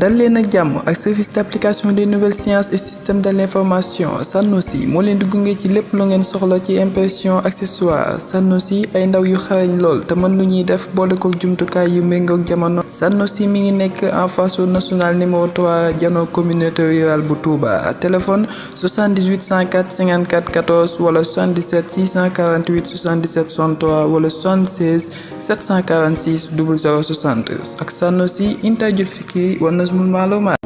dal leen ak jàmm ak service d'application des nouvelles sciences et systèmes de l'information Sanofi moo leen di gunge ci lépp lu ngeen soxla ci impression accessoire Sanofi ay ndaw yu xarañ lool te mën lu ñuy def boole ko jumtukaay yu méngoog jamono Sanofi mi ngi nekk en face au national numéro 3 jano communauté rurale bu Touba téléphone 78 104 54 14 wala 77 648 77 63 wala 76 746 00 60 ak Sanofi intajul fikri wa nazmul maalumaat.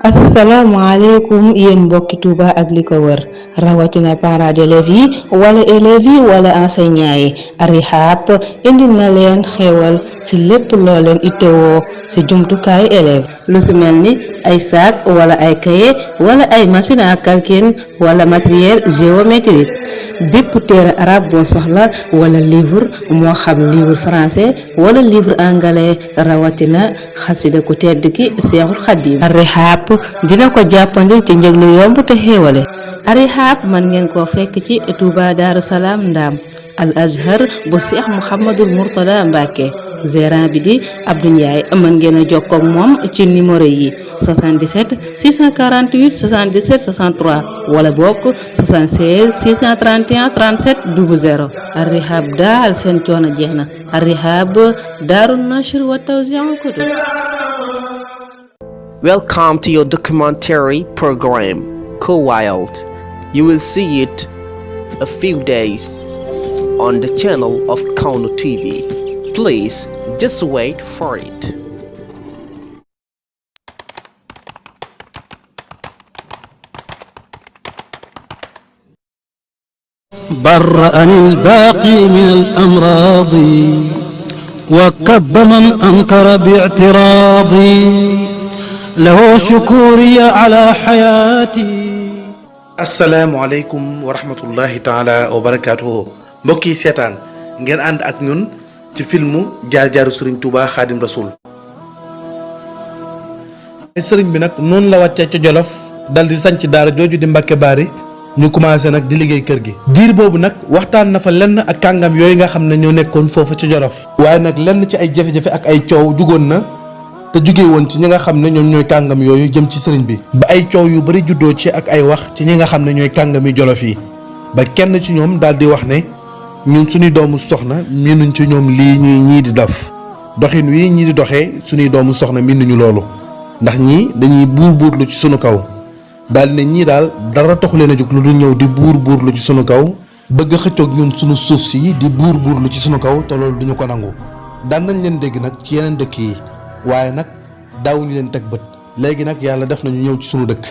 asalaamaaleykum yéen mbokki Touba ak li ko wër rawatina parents d'élèves yi wala élèves yi wala enseignants yi Rihab indil na leen xéewal ci lépp loo leen itteewoo ci jumtukaayu élèves lu ci mel ni ay sac wala ay cahier wala ay machine à calcul wala matériel géométrique bépp téere arabe boo soxla wala livre moo xam livre français wala livre anglais rawatina xasida ku tedd ki Seexul Xadiim Rihab dina ko jàppandi ci njëg lu yomb te xéewale Rihab man ngeen koo fekk ci Touba Daaru Salaam Ndaam Al Azhar bu Cheikh Mouhamadul Mourtada Mbacke gérant bi di Abdou Ndiaye mën ngeen a jokkoo ak moom ci numéro yi 77 648 77 63 wala bokk 76 631 37 00 Rihab daal seen coono jeex na Rihab Daaru Nashr wa Tawzi'ul Kutub. Welcome to your documentary program, Cool Wild. You will see it a few days on the channel of Kawnu TV. Please just wait for it. برأني الباقي من الأمراض وكب من أنكر باعتراضي له شكوري على حياتي. asalaamaaleykum wa rahmatullahi taala wa barakaatuhu mbokk yi seetaan ngeen ànd ak ñun ci filmu jaar-jaaru Serigne Touba Xaadim Rasul. sëriñ bi nag noonu la wàccee ca Jolof dal di sanc daara jooju di Mbàkke Baari ñu commencé nag di liggéey kër gi. diir boobu nag waxtaan na fa lenn ak kàngam yooyu nga xam ne ñoo nekkoon foofu ca Jolof. waaye nag lenn ci ay jafe-jafe ak ay coow jugoon na. te jugee woon ci ñi nga xam ne ñoom ñooy kàngam yooyu jëm ci sëriñ bi ba ay coow yu bari juddoo ci ak ay wax ci ñi nga xam ne ñooy kàngami Jolof yi ba kenn ci ñoom daal di wax ne ñun suñuy doomu soxna miinuñ ci ñoom lii ñuy ñii di def doxin wi ñii di doxee suñuy doomu soxna miinuñu loolu ndax ñii dañuy buurlu ci sunu kaw daal ne ñii daal dara taxu leen a jóg lu dul ñëw di buurlu ci sunu kaw bëgg a xëccoog ñun sunu suuf si di buurlu ci sunu kaw te loolu duñu ko nangu daan nañ leen dégg nag ci yeneen dëkk yi waaye nag daawuñu leen teg bët léegi nag yàlla def nañu ñëw ci sunu dëkk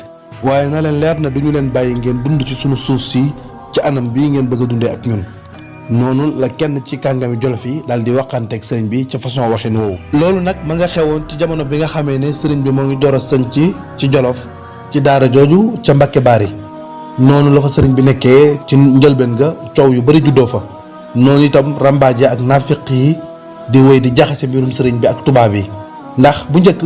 waaye na leen leer na duñu leen bàyyi ngeen dund ci sunu suuf si ci anam bii ngeen bëgg a dundee ak ñun noonu la kenn ci kàngami Jolof yi daal di waxanteeg sëriñ bi ca façon waxin woowu. loolu nag ma nga xewoon ci jamono bi nga xamee ne sëriñ bi moo ngi door a sëñ ci Jolof ci daara jooju ca Mbàkke Baari noonu la fa sëriñ bi nekkee ci njëlbeen ga coow yu bari juddoo fa noonu itam rambaaje ak naafiq yi di wéy di jaxase mbirum sëriñ bi ak tubaab yi. ndax bu njëkk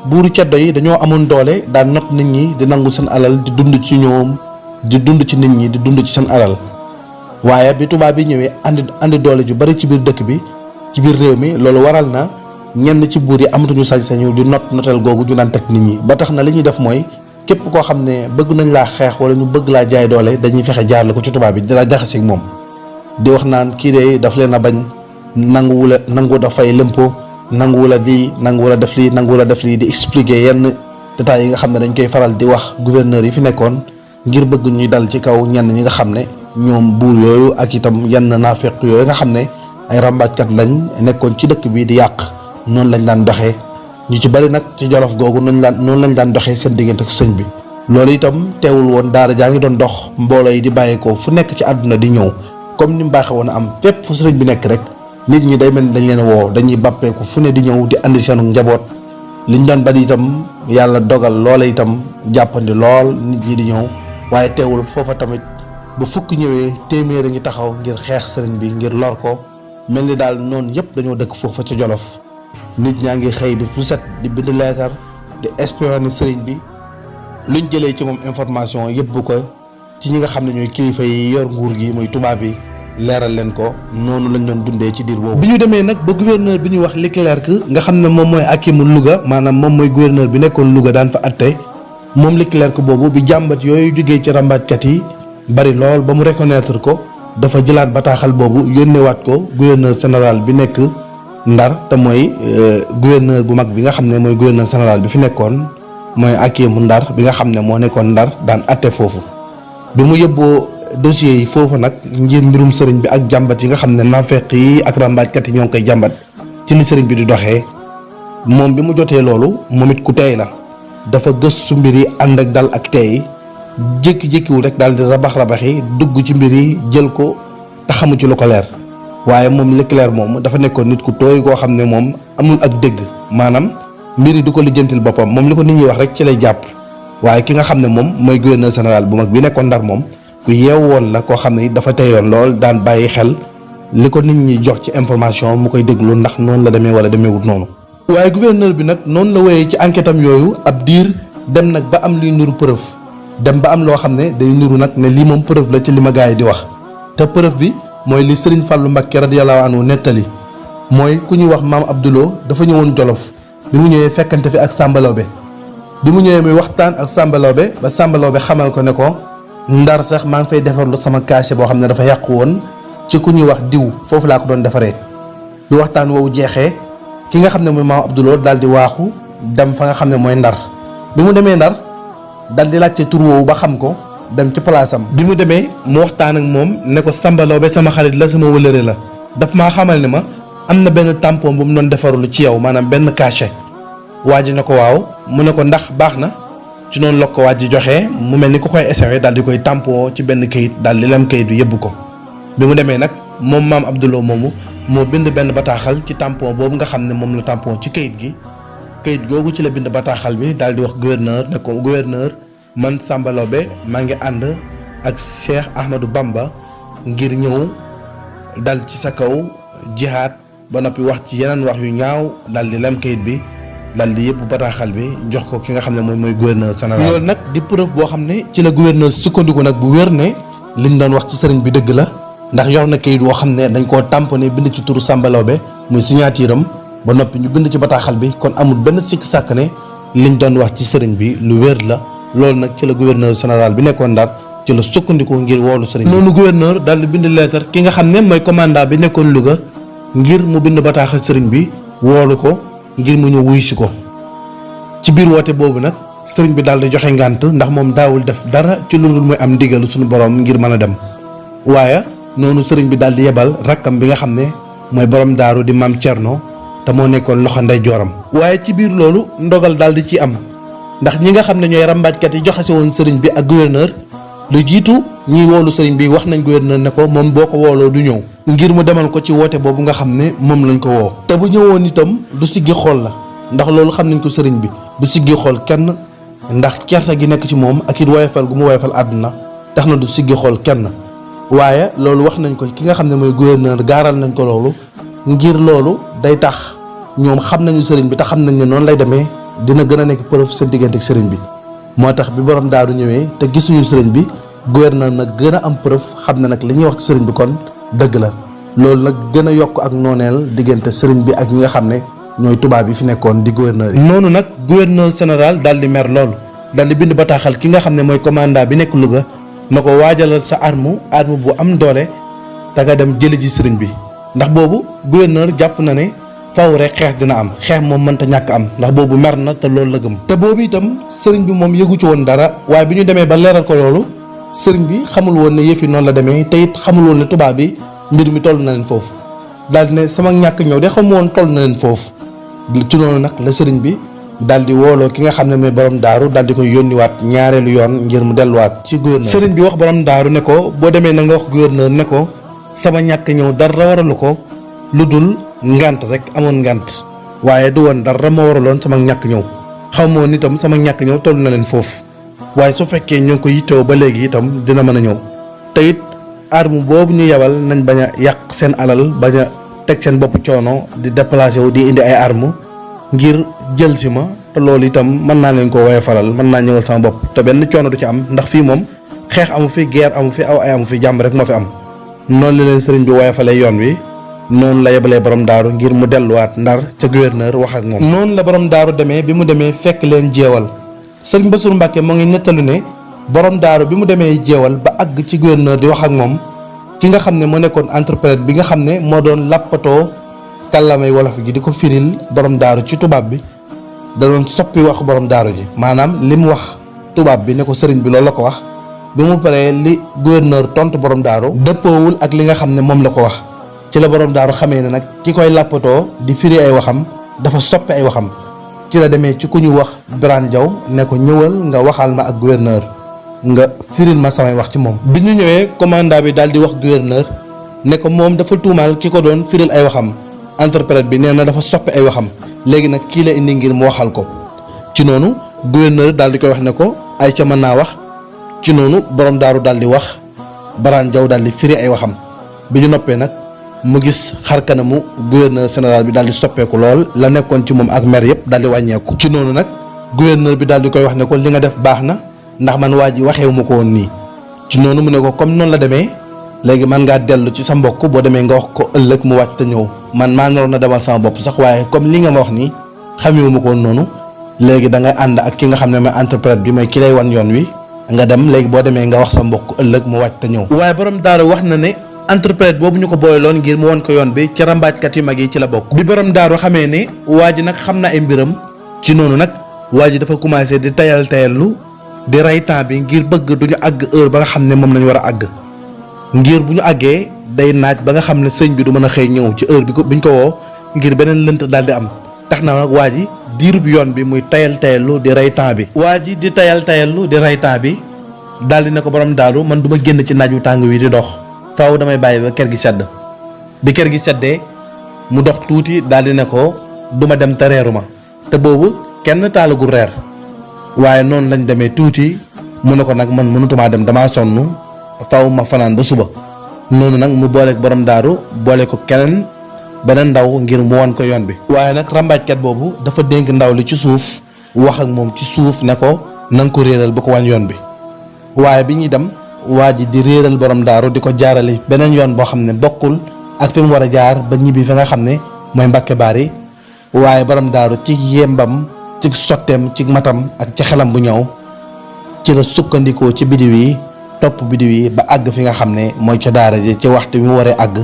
buuru ceddo yi dañoo amoon doole daan not nit ñi di nangu seen alal di dund ci ñoom di dund ci nit ñi di dund ci seen alal waaye bi tubaab yi ñëwee andi doole ju bari ci biir dëkk bi ci biir réew mi loolu waral na ñenn ci buur yi amatuñu sañ-sañu di noteel googu ñu daan teg nit ñi ba tax na li ñuy def mooy képp koo xam ne bëgg nañ laa xeex wala ñu bëgg laa jaay doole dañuy fexe jaarale ko ci tubaab bi di la jaxase ak moom di wax naan kii de daf leen a bañ nangu dafay lempo nangu la di nangu la def lii nangu la def lii di expliquer yenn détails yi nga xam ne dañ koy faral di wax gouverneur yi fi nekkoon ngir bëgg ñuy dal ci kaw ñenn ñi nga xam ne ñoom buur yooyu ak itam yenn naafeq yooyu nga xam ne ay rambaajkat lañ nekkoon ci dëkk bi di yàq noonu lañ daan doxee ñu ci bari nag ci Jolof googu noonu lañ daan doxee seen diggante ak sëñ bi. loolu itam teewul woon daara jaa ngi doon dox mbooloo yi di bàyyeekoo fu nekk ci àdduna di ñëw comme ni mu baaxee woon a am fépp fu sëriñ bi nekk rek. nit ñi day mel ni dañ leen woo dañuy bàppeeku fu ne di ñëw di andi seenu njaboot liñ doon bari itam yàlla dogal loola itam jàppandi lool nit ñi di ñëw waaye teewul foofa tamit bu fukk ñëwee téeméer a ngi taxaw ngir xeex sëriñ bi ngir lor ko mel ni daal noonu yëpp dañoo dëkk foofa ca Jolof nit ñaa ngi xëy bi bu set di bind leetar di espionner sëriñ bi luñ jëlee ci moom information yëpp bu ko ci ñi nga xam ne ñooy kilifa yi yor nguur gi muy tubaab yi leeral leen ko noonu lañ doon dundee ci diir boobu. bi ñu demee nag ba gouverneur bi ñuy wax Leclerc nga xam ne moom mooy hakimu Louga maanaam moom mooy gouverneur bi nekkoon Louga daan fa atte moom Leclerc boobu bi jàmbat yooyu jógee ci rambaajkat yi bari lool ba mu reconnaître ko dafa jëlaat bataaxal boobu yónneewaat ko gouverneur général bi nekk Ndar te mooy gouverneur bu mag bi nga xam ne mooy gouverneur général bi fi nekkoon mooy hakimu Ndar bi nga xam ne moo nekkoon Ndar daan atte foofu. bi mu yóbboo dossiers yi foofu nag ngir mbirum sëriñ bi ak jàmbat yi nga xam ne naafeq yi ak rambaajkat yi ñoo ngi koy jàmbat ci ni sëriñ bi di doxee moom bi mu jotee loolu moom it ku teey la dafa gëstu mbir yi ànd ak dal ak teey jékki-jékkiwul rek daal di rabax-rabaxi dugg ci mbir yi jël ko te xamu ci lu ko leer waaye moom Leclerc moom dafa nekkoon nit ku tooy koo xam ne moom amul ak dégg maanaam mbir yi du ko lijjantil boppam moom li ko nit ñi wax rek ci lay jàpp waaye ki nga xam ne moom mooy gouverneur général bu mag bi nekkoon Ndar moom ku yeew woon la koo xam ne dafa teyoon lool daan bàyyi xel li ko nit ñi jox ci information mu koy déglu ndax noonu la demee wala demeewut noonu. waaye gouverneur bi nag noonu la wéyee ci enquête am yooyu ab diir dem nag ba am luy nuru preuve dem ba am loo xam ne day nuru nag ne lii moom preuve la ci li ma gars yi di wax te preuve bi mooy li Serigne Fallou Mbacké radiyallahu anhu nettali mooy ku ñuy wax maam Abdouloo dafa ñëwoon Jolof bi mu ñëwee fekkante fi ak Samba Laobé bi mu ñëwee muy waxtaan ak Samba Laobé ba Samba Laobé xamal ko ne ko Ndar sax maa ngi fay defarlu sama cachet boo xam ne dafa yàqu woon ci ku ñuy wax diw foofu laa ko doon defaree bi waxtaan woowu jeexee ki nga xam ne mooy maam Abdouloo daal di waaxu dem fa nga xam ne mooy Ndar bi mu demee Ndar daal di laajte tur woowu ba xam ko dem ci place am bi mu demee mu waxtaan ak moom ne ko Samba Laobé sama xarit la sama wëlëre la daf maa xamal ne ma am na benn tampon bu mu doon defarlu ci yow maanaam benn cachet waa ji ne ko waaw mu ne ko ndax baax na ci noonu la ko waa ji joxee mu mel ni ku koy essayé daal di koy tampon ci benn kayit daal di lem kayit bi yëbbu ko bi mu demee nag moom maam Abdouloo moomu moo bind benn bataaxal ci tampon boobu nga xam ne moom la tampon ci kayit gi kayit googu ci la bind bataaxal bi daal di wax gouverneur ne ko gouverneur man Samba Laobé maa ngi ànd ak Cheikh Ahmadou Bamba ngir ñëw dal ci sa kaw jihaad ba noppi wax ci yeneen wax yu ñaaw daal di lem kayit bi daal di yëpp bataaxal bi jox ko ki nga xam ne moom mooy gouverneur général. loolu nag di preuve boo xam ne ci la gouverneur sukkandiku nag bu wér ne liñ doon wax ci sëriñ bi dëgg la ndax yor na kayit woo xam ne dañ koo tamponné bind ci turu Samba Laobé muy signature am ba noppi ñu bind ci bataaxal bi kon amul benn sikk sàkk ne liñ doon wax ci sëriñ bi lu wér la loolu nag ci la gouverneur général bi nekkoon Ndar ci la sukkandiku ngir woolu sëriñ bi. noonu gouverneur daal di bind lettre ki nga xam ne mooy commandant bi nekkoon Louga ngir mu bind bataaxal sëriñ bi woolu ko ngir mu ñëw wuy si ko ci biir woote boobu nag sëriñ bi daal di joxe ngànt ndax moom daawul def dara ci lu dul muy am ndigalu suñu borom ngir mën a dem waaye noonu sëriñ bi daal di yebal rakkam bi nga xam ne mooy borom daaru di maam Thierno te moo nekkoon loxo ndey jooram. waaye ci biir loolu ndogal daal di ci am ndax ñi nga xam ne ñooy rambaajkat yi joxe si woon sëriñ bi ak gouverneur lu jiitu ñiy woolu sëriñ bi wax nañ gouverneur ne ko moom boo ko wooloo du ñëw ngir mu demal ko ci woote boobu nga xam ne moom lañ ko woo te bu ñëwoon itam du siggi xool la ndax loolu xam nañ ko sëriñ bi du siggi xool kenn ndax kersa gi nekk ci moom ak it woyofal gu mu woyofal àdduna tax na du siggi xool kenn waaye loolu wax nañ ko ki nga xam ne mooy gouverneur gaaral nañ ko loolu ngir loolu day tax ñoom xam nañu sëriñ bi te xam nañ ne noonu lay demee dina gën a nekk preuve seen diggante ak sëriñ bi moo tax bi borom daaru ñëwee te gisuñu sëriñ bi gouverneur nag gën a am preuve xam ne nag li ñuy wax ci sëriñ bi kon dëgg la loolu nag gën a yokk ak nooneel diggante sëriñ bi ak ñi nga xam ne ñooy tubaab yi fi nekkoon di gouverneur yi. noonu nag gouverneur général daal di mer loolu daal di bind bataaxal ki nga xam ne mooy commandant bi nekk Louga na ko waajalal sa arme bu am doole te nga dem jëli ji sëriñ bi ndax boobu gouverneur jàpp na ne faw rek xeex dina am xeex moom mënta ñàkk am ndax boobu mer na te loolu la gëm. te boobu itam sëriñ bi moom yëgu ci woon dara waaye bi ñu demee ba leeral ko loolu sëriñ bi xamul woon ne yëf yi noonu la demee te it xamul woon ne tubaab bi mbir mi toll na leen foofu daal di ne sama ñàkk ñëw de xamu woon toll na leen foofu ci noonu nag la sëriñ bi daal di wooloo ki nga xam ne mooy borom daaru daal di koy yónniwaat ñaareelu yoon ngir mu delluwaat ci gouverneur. sëriñ bi wax borom daaru ne ko boo demee na nga wax gouverneur ne ko sama ñàkk ñëw dara waralu ko lu dul ngant rek amoon ngant waaye du woon dara ma waraloon sama ñàkk ñëw xamoon itam sama ñàkk ñëw toll na leen foofu waaye su fekkee ñoo ngi ko yittewoo ba léegi itam dina mën a ñëw te it arme boobu ñu yebal nañ bañ a yàq seen alal bañ a teg seen bopp coono di déplacé wu di indi ay arme ngir jël si ma te loolu itam mën naa leen ko woye faral mën naa ñëwal sama bopp te benn coono du ci am ndax fii moom xeex amu fi guerre amu fi aw ay amu fi jàmm rek moo fi am noonu la leen sëriñ bi woyofalee yoon wi noonu la yebalee borom daaru ngir mu delluwaat ndar ca gouverneur wax ak moom. noonu la borom daaru demee bi mu demee fekk leen jeewal sëriñ Bassirou Mbacké moo ngi nettalu ne borom daaru bi mu demee jeewal ba àgg ci gouverneur di wax ak moom ki nga xam ne moo nekkoon interprète bi nga xam ne moo doon làppatoo kàllamay wolof gi di ko firil borom daaru ci tubaab bi da doon soppi wax borom daaru ji maanaam li mu wax tubaab bi ne ko sëriñ bi loolu la ko wax bi mu paree li gouverneur tontu borom daaru dëppoowul ak li nga xam ne moom la ko wax ci la borom daaru xamee ne nag ki koy làppatoo di firi ay waxam dafa soppi ay waxam ci la demee ci ku ñu wax Birane Diaw ne ko ñëwal nga waxal ma ak gouverneur nga firil ma samay wax ci moom. bi ñu ñëwee commandant bi daal di wax gouverneur ne ko moom dafa tuumaal ki ko doon firil ay waxam interprète bi nee na dafa soppi ay waxam léegi nag kii la indi ngir mu waxal ko ci noonu gouverneur daal di koy wax ne ko ay ca mën naa wax ci noonu borom daaru daal di wax Birane Diaw daal di firi ay waxam bi ñu noppee nag mu gis xar kanamu gouverneur général bi daal di soppeeku lool la nekkoon ci moom ak mer yëpp daal di wàññeeku. ci noonu nag gouverneur bi daal di koy wax ne ko li nga def baax na ndax man waa ji waxeewu ma ko woon nii ci noonu mu ne ko comme noonu la demee léegi man ngaa dellu ci sa mbokk boo demee nga wax ko ëllëg mu wàcc te ñëw man maa naroon na demal sama bopp sax waaye comme li nga ma wax nii xamewu ma ko woon noonu léegi da ngay ànd ak ki nga xam ne mooy interprète bi mooy ki lay wan yoon wi nga dem léegi boo demee nga wax sa mbokk ëllëg mu wàcc te ñëw. waaye borom daaru wax na ne interprète boobu ñu ko booyloon ngir mu won ko yoon bi ci rambaajkat yu mag yi ci la bokk. bi borom daaru xamee ne waa ji nag xam na ay mbiram ci noonu nag waa ji dafa commencé di tayallu di rey temps bi ngir bëgg duñu àgg heure ba nga xam ne moom lañu war a àgg ngir bu ñu àggee day naaj ba nga xam ne sëñ bi du mën a xëy ñëw ci heure bi ñu ko woo ngir beneen lënt daal di am tax na nag waa ji diirub yoon bi muy tayallu di rey temps bi. waa ji di tayallu di rey temps bi daal di ne ko borom daaru man du ma génn ci naaj wu tàng wi di dox faaw damay bàyyi ba kër gi sedd bi kër gi seddee mu dox tuuti daal di ne ko du ma dem te reeru ma te boobu kenn taalagul reer. waaye noonu lañ demee tuuti mu ne ko nag man mënutumaa dem damaa sonn faw ma fanaan ba suba noonu nag mu booleeg borom daaru boole ko keneen beneen ndaw ngir mu wan ko yoon bi. waaye nag rambaajkat boobu dafa dénk ndaw li ci suuf wax ak moom ci suuf ne ko na nga ko réeral ba ko wan yoon bi waaye bi ñuy dem waa ji di réeral borom daaru di ko jaarale beneen yoon boo xam ne bokkul ak fi mu war a jaar ba ñibbi fi nga xam ne mooy Mbàkke Baari waaye borom daaru ci yembam ci sotteem ci matam ak ci xelam bu ñëw ci la sukkandikoo ci bidiw yi topp bidiw yi ba àgg fi nga xam ne mooy ca daara ji ci waxtu bi mu waree àgg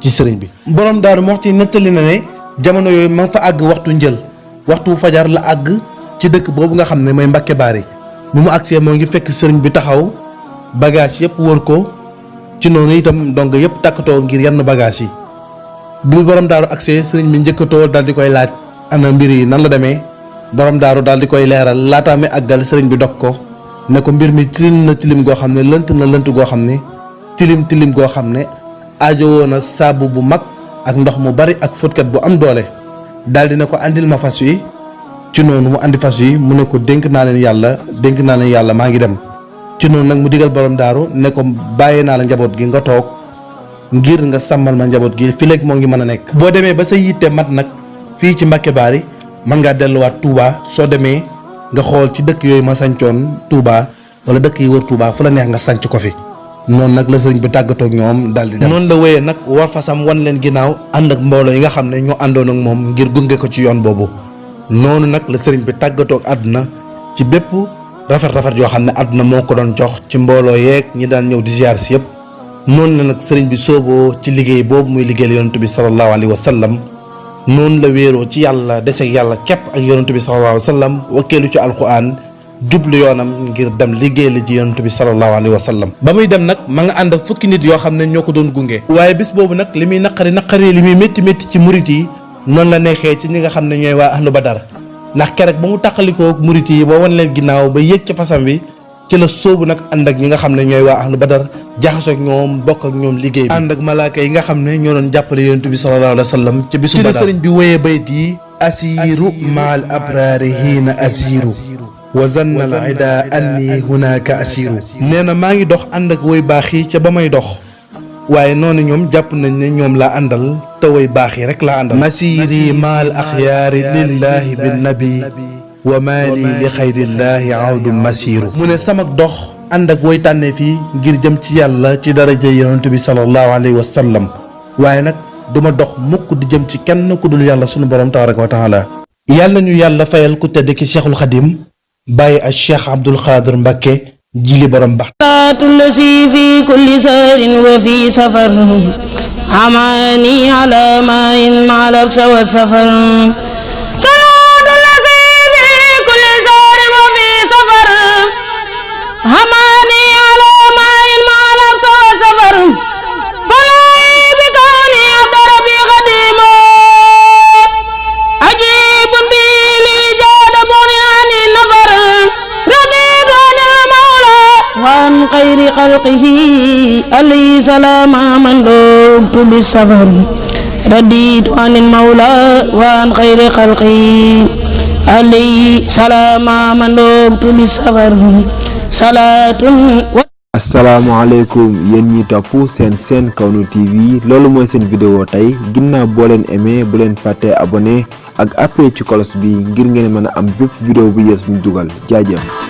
ci sëriñ bi. borom daaru moxti nettali na ne jamono yooyu ma fa àgg waxtu njël waxtu fajar la àgg ci dëkk boobu nga xam ne mooy Mbàkke Baari bi mu àggsee moo ngi fekk sëriñ bi taxaw bagage yëpp wër ko ci noonu itam donc yëpp takkatoo ngir yenn bagage yi bi borom daaru àggsee sëriñ bi njëkkatoo dal di koy laaj ana mbir yi nan la demee. borom daaru daal di koy leeral laataa mi àggal sëriñ bi dog ko ne ko mbir mi tilim na tilim goo xam ne lënt na lënt goo xam ne tilim goo xam ne aajowoo na saabu bu mag ak ndox mu bari ak fóotkat bu am doole daal di ne ko andil ma fas wi ci noonu mu andi fas wi mu ne ko dénk naa leen yàlla maa ngi dem ci noonu nag mu digal borom daaru ne ko bàyyee naa la njaboot gi nga toog ngir nga sàmmal ma njaboot gi fi léegi moo ngi mën a nekk. boo demee ba sa yitte mat nag fii ci Mbàkke Baari mën ngaa delluwaat Touba soo demee nga xool ci dëkk yooyu ma sancoon Touba wala dëkk yi wër Touba fu la neex nga sanc ko fi noonu nag la sëriñ bi tàggatoo ak ñoom daal di dem. noonu la wéyee nag war fasam wan leen ginnaaw ànd ak mbooloo yi nga xam ne ñoo àndoon ak moom ngir gunge ko ci yoon boobu noonu nag la sëriñ bi tàggatoo ak àdduna ci bépp rafet yoo xam ne àdduna moo ko doon jox ci mbooloo yeeg ñi daan ñëw di ziar si yëpp noonu la nag sëriñ bi sooboo ci liggéey boobu muy liggéeyal yonent bi sallallahu alayhi wa sallam noonu la wéeroo ci yàlla deseeg yàlla képp ak yonent bi sallallahu alayhi wa sallam wakkeelu ci alquran jublu yoonam ngir dem liggéey li ci yonent bi sallallahu alayhi wa sallam ba muy dem nag ma nga ànd ak fukki nit yoo xam ne ñoo ko doon gunge waaye bis boobu nag li muy naqari li muy métti ci murit yi noonu la neexee ci ñi nga xam ne ñooy waa ahlu badar ndax keroog ba mu tàqalikoo murit yi ba wan leen ginnaaw ba yéeg ci fasam bi ci la sóobu nag ànd ak ñi nga xam ne ñooy waa ahlu badar jaxasoo ak ñoom bokk ak ñoom liggéey bi ànd ak malaaka yi nga xam ne ñoo doon jàppale yonent bi sallallahu alayhi wa sallam ci bisu badar ci la sëriñ bi wéyee bayt yi asiiru maal abraari hiina asiiru wa zanna al ida anni hunaka asiiru nee na maa ngi dox ànd ak woy baax yi ca ba may dox waaye noonu ñoom jàpp nañ ne ñoom laa àndal te woy baax yi rek laa àndal masiri maal axyaari lillahi bin nabi wa maali li xayrillaahi awdu masiiru mu ne sama dox ànd ak woy tànnee fii ngir jëm ci yàlla ci daraja yonent bi sallallahu alayhi wa sallam waaye nag duma dox mukk di jëm ci kenn ku dul yàlla sunu borom tabaraka wa taala yàlla ñu yàlla fayal ku tedd ki Cheikhul Khadim bàyyi ak Cheikh Abdoul Khadir Mbacké jili borom bax lasi fi kulli sarin wa fi safar amani ala ma'in ma'al wa safar خير خلقه عليه سلام من دمت بالسفر رديت عن المولى وعن خير خلقه عليه سلام من دمت بالسفر صلاة asalaamaaleykum yéen ñi topp seen Kawnu TV loolu mooy seen vidéo tey ginnaaw boo leen aimé bu leen fàtte abonné ak appuyé ci cloche bi ngir ngeen mën a am bépp vidéo bu yees bu ñu dugal jaajëf